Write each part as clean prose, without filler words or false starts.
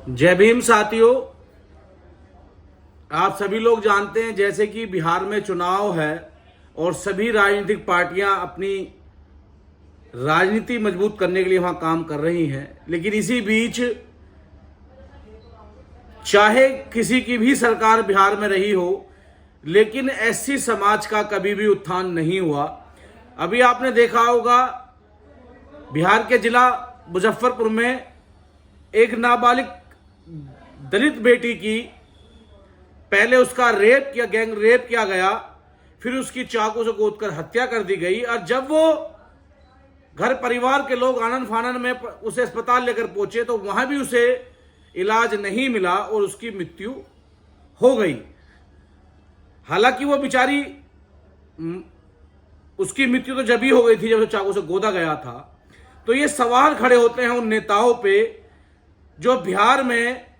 जय भीम साथियों। आप सभी लोग जानते हैं जैसे कि बिहार में चुनाव है और सभी राजनीतिक पार्टियां अपनी राजनीति मजबूत करने के लिए वहां काम कर रही हैं, लेकिन इसी बीच चाहे किसी की भी सरकार बिहार में रही हो, लेकिन एससी समाज का कभी भी उत्थान नहीं हुआ। अभी आपने देखा होगा बिहार के जिला मुजफ्फरपुर में एक नाबालिग दलित बेटी की पहले उसका गैंग रेप किया गया, फिर उसकी चाकू से गोदकर हत्या कर दी गई। और जब वो घर परिवार के लोग आनन फानन में उसे अस्पताल लेकर पहुंचे तो वहां भी उसे इलाज नहीं मिला और उसकी मृत्यु हो गई। हालांकि वो बेचारी उसकी मृत्यु तो जब ही हो गई थी जब उसे चाकू से गोदा गया था। तो ये सवाल खड़े होते हैं उन नेताओं पे जो बिहार में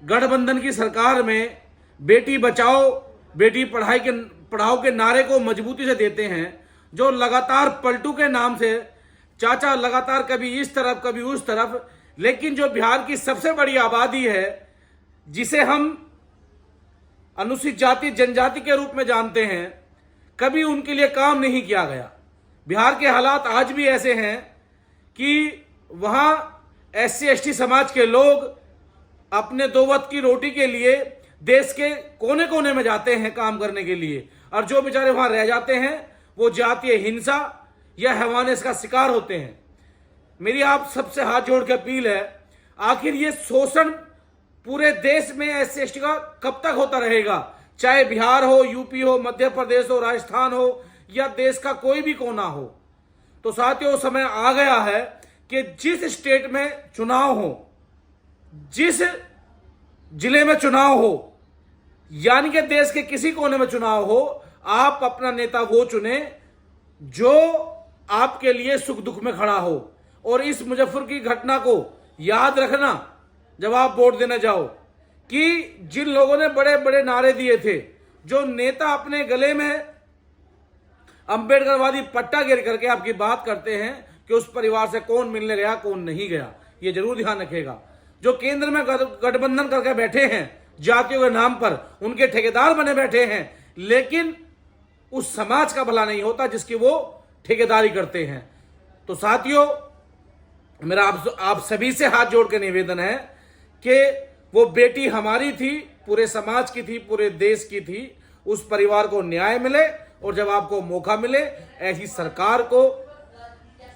गठबंधन की सरकार में बेटी बचाओ बेटी पढ़ाओ के नारे को मजबूती से देते हैं, जो लगातार पलटू के नाम से चाचा लगातार कभी इस तरफ कभी उस तरफ, लेकिन जो बिहार की सबसे बड़ी आबादी है जिसे हम अनुसूचित जाति जनजाति के रूप में जानते हैं, कभी उनके लिए काम नहीं किया गया। बिहार के हालात आज भी ऐसे हैं कि वहां एससी एसटी समाज के लोग अपने दो वक्त की रोटी के लिए देश के कोने कोने में जाते हैं काम करने के लिए, और जो बेचारे वहां रह जाते हैं वो जातीय हिंसा या हैवानियत का शिकार होते हैं। मेरी आप सबसे हाथ जोड़ के अपील है, आखिर ये शोषण पूरे देश में एससी एसटी का कब तक होता रहेगा? चाहे बिहार हो, यूपी हो, मध्य प्रदेश हो, राजस्थान हो या देश का कोई भी कोना हो। तो साथियों, समय आ गया है कि जिस स्टेट में चुनाव हो, जिस जिले में चुनाव हो, यानी कि देश के किसी कोने में चुनाव हो, आप अपना नेता वो चुने जो आपके लिए सुख दुख में खड़ा हो। और इस मुजफ्फर की घटना को याद रखना जब आप वोट देने जाओ कि जिन लोगों ने बड़े बड़े नारे दिए थे, जो नेता अपने गले में अंबेडकरवादी पट्टा गिर करके आपकी बात करते हैं कि उस परिवार से कौन मिलने गया कौन नहीं गया, ये जरूर ध्यान रखेगा। जो केंद्र में गठबंधन करके बैठे हैं जातियों के नाम पर, उनके ठेकेदार बने बैठे हैं, लेकिन उस समाज का भला नहीं होता जिसकी वो ठेकेदारी करते हैं। तो साथियों, मेरा आप सभी से हाथ जोड़ के निवेदन है कि वो बेटी हमारी थी, पूरे समाज की थी, पूरे देश की थी। उस परिवार को न्याय मिले और जब आपको मौका मिले ऐसी सरकार को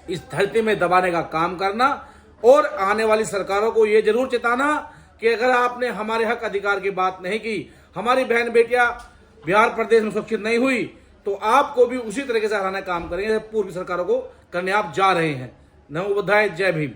इस धरती में दबाने का काम करना, और आने वाली सरकारों को यह जरूर चेताना कि अगर आपने हमारे हक अधिकार की बात नहीं की, हमारी बहन बेटियां बिहार प्रदेश में सुरक्षित नहीं हुई, तो आपको भी उसी तरीके से हराने का काम करेंगे पूर्व सरकारों को करने आप जा रहे हैं। नमो बुद्धाय, जय भीम।